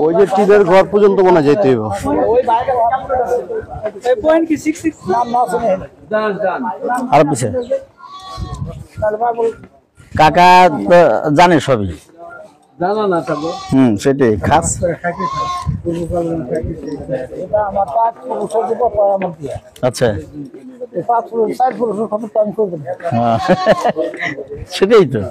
ওই যে টিনের ঘর পর্যন্ত মনে যেতে হইব। আর পিছে কাকা জানে সবই, জানা না থাকবো। সেটাই খাস। আচ্ছা সেটাই তো।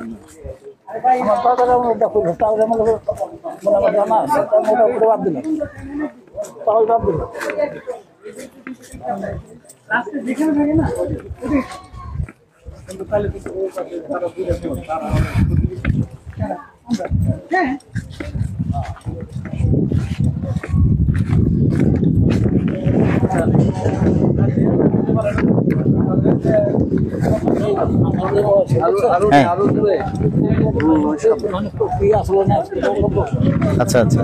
আচ্ছা আচ্ছা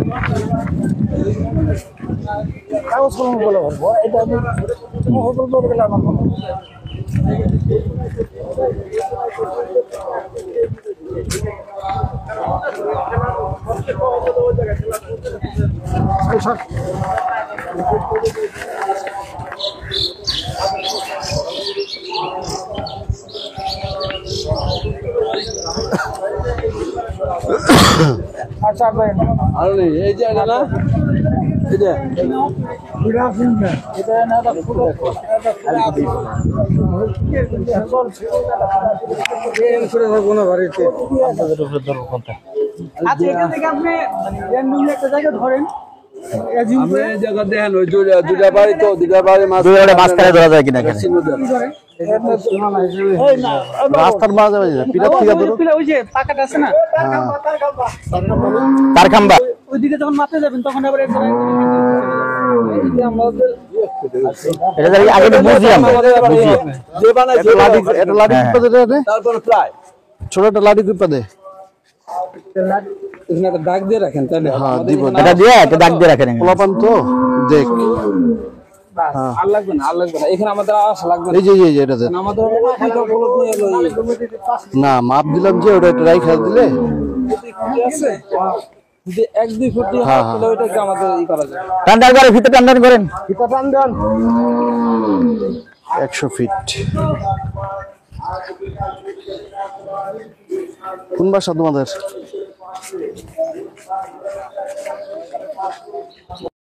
এই যে না এটা রাস্তার মাঝে তার খাম্বা ওইদিকে যখন মাপতে যাবেন তখন আবার ছোট একটা লাঠি কুপা দে, দাগ দিয়ে রাখেন তাহলে দাগ দিয়ে রাখেন পোলাপান তো দেখ। আর লাগবে না, আর লাগবে না, এখানে আমাদের আসা লাগবে না। এই যে এটাতে আমাদের না মাপ দিলাম যে ওটা একটা রাইখা দিলে যদি 1-2 ফুট দিয়ে তাহলে ওইটাকে আমাদের ই করা যায়। টান্ডার করে ভিতরে টান্ডার করেন, ভিতরে টান দেন 100 ফিট। কোন বাসা তোমাদের?